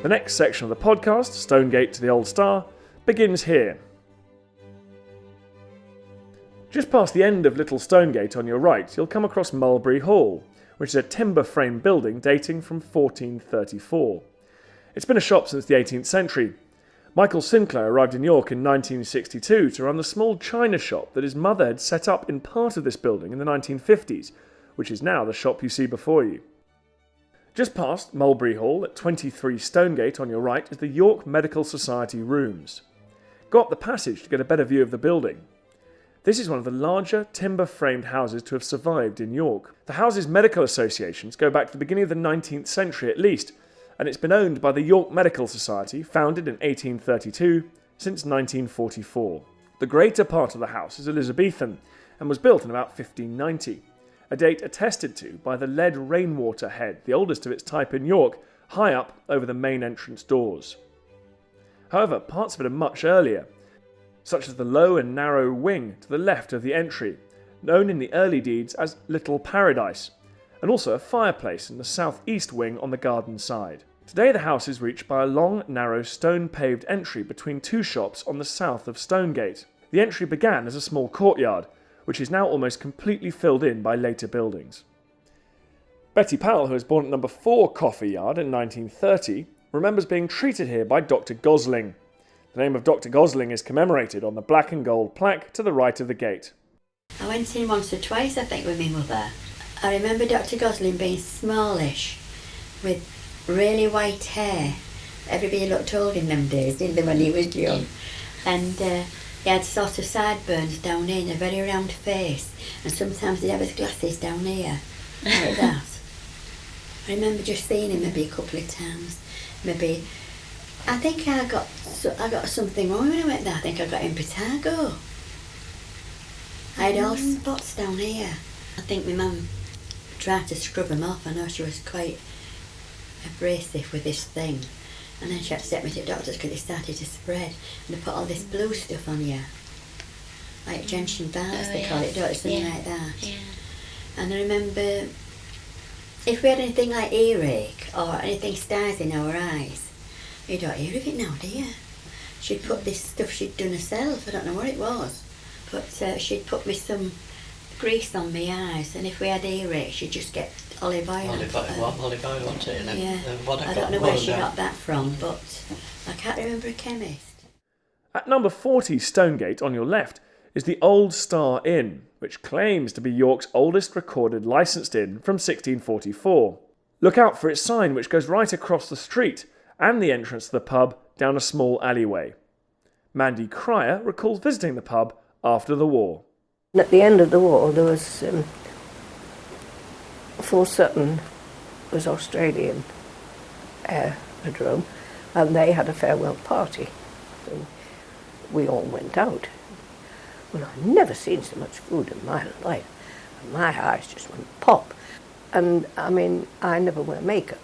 The next section of the podcast, Stonegate to the Old Star, begins here. Just past the end of Little Stonegate on your right, you'll come across Barley Hall, which is a timber-framed building dating from 1434. It's been a shop since the 18th century. Michael Sinclair arrived in York in 1962 to run the small china shop that his mother had set up in part of this building in the 1950s, which is now the shop you see before you. Just past Barley Hall at 23 Stonegate on your right is the York Medical Society rooms. Go up the passage to get a better view of the building. This is one of the larger timber-framed houses to have survived in York. The house's medical associations go back to the beginning of the 19th century at least, and it's been owned by the York Medical Society, founded in 1832, since 1944. The greater part of the house is Elizabethan and was built in about 1590. A date attested to by the lead rainwater head, the oldest of its type in York, high up over the main entrance doors. However, parts of it are much earlier, such as the low and narrow wing to the left of the entry, known in the early deeds as Little Paradise, and also a fireplace in the southeast wing on the garden side. Today the house is reached by a long, narrow, stone-paved entry between two shops on the south of Stonegate. The entry began as a small courtyard, which is now almost completely filled in by later buildings. Betty Powell, who was born at number 4 Coffee Yard in 1930, remembers being treated here by Dr. Gosling. The name of Dr. Gosling is commemorated on the black and gold plaque to the right of the gate. I went in once or twice, I think, with my mother. I remember Dr. Gosling being smallish, with really white hair. Everybody looked old in them days, didn't they, when he was young? And he had sort of sideburns down here and a very round face, and sometimes he'd have his glasses down here, like that. I remember just seeing him maybe a couple of times. Maybe, I think I got something wrong when I went there. I think I got impetigo. I had all spots down here. I think my mum tried to scrub them off. I know she was quite abrasive with this thing. And then she had to take me to the doctors because it started to spread. And they put all this blue stuff on you. Like gentian virus, they call it, don't they? Something like that. Yeah. And I remember, if we had anything like earache or anything stars in our eyes, you don't hear of it now, do you? She'd put this stuff she'd done herself, I don't know what it was, but she'd put me some grease on my eyes, and if we had earache, she'd just get olive oil. Olive oil, wasn't it? And yeah, I don't know where she got that from, but I can't remember a chemist. At number 40 Stonegate on your left is the Old Star Inn, which claims to be York's oldest recorded licensed inn from 1644. Look out for its sign, which goes right across the street, and the entrance to the pub down a small alleyway. Mandy Cryer recalls visiting the pub after the war. At the end of the war, there was Fort Sutton was Australian aerodrome, and they had a farewell party. And we all went out. Well, I've never seen so much food in my life. And my eyes just went pop. And I mean, I never wear makeup,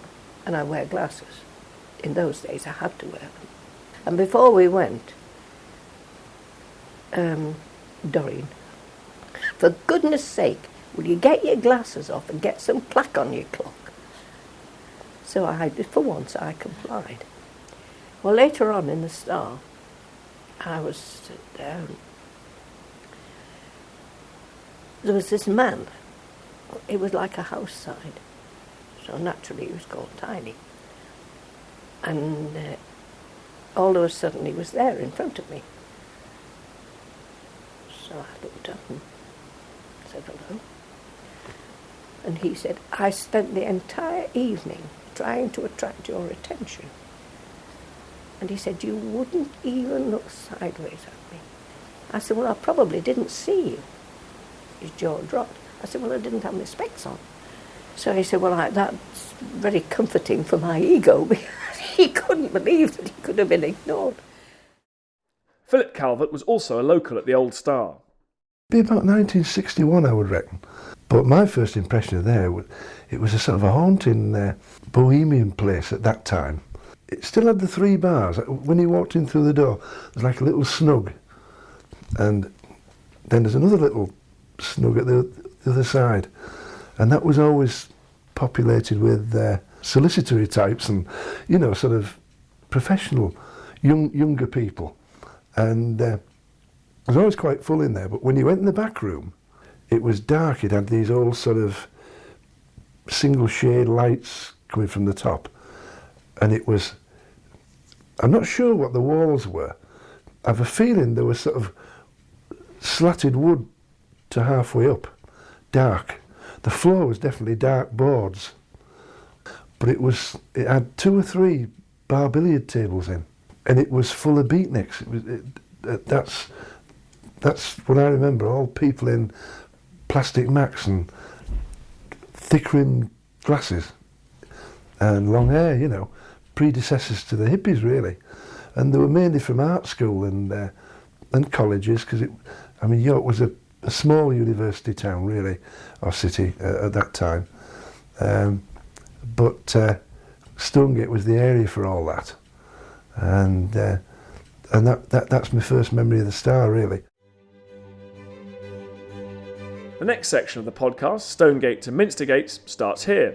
and I wear glasses. In those days, I had to wear them. And before we went, Doreen, for goodness sake, will you get your glasses off and get some plaque on your clock? So for once, I complied. Well, later on in the Star, I was there was this man. It was like a house sign, so naturally he was called Tiny. And all of a sudden he was there in front of me. So I looked up and said hello. And he said, I spent the entire evening trying to attract your attention. And he said, you wouldn't even look sideways at me. I said, well, I probably didn't see you. His jaw dropped. I said, well, I didn't have my specs on. So he said, well, that's very comforting for my ego, because he couldn't believe that he could have been ignored. Philip Calvert was also a local at the Old Star. Be about 1961, I would reckon. But my first impression of there, it was a sort of a haunting bohemian place at that time. It still had the 3 bars. When you walked in through the door, there's like a little snug. And then there's another little snug at the other side. And that was always populated with solicitory types and, you know, sort of professional, younger people. And it was always quite full in there, but when you went in the back room, it was dark. It had these old sort of single shade lights coming from the top. And it was, I'm not sure what the walls were. I have a feeling there was sort of slatted wood to halfway up, dark. The floor was definitely dark boards, but it had 2 or 3 bar billiard tables in, and it was full of beatniks. That's what I remember. All people in plastic macks and thick-rimmed glasses and long hair. You know, predecessors to the hippies really, and they were mainly from art school and colleges because York was a small university town really, or city at that time, but Stonegate was the area for all that, and that's my first memory of the Star really. The next section of the podcast, Stonegate to Minstergate, starts here.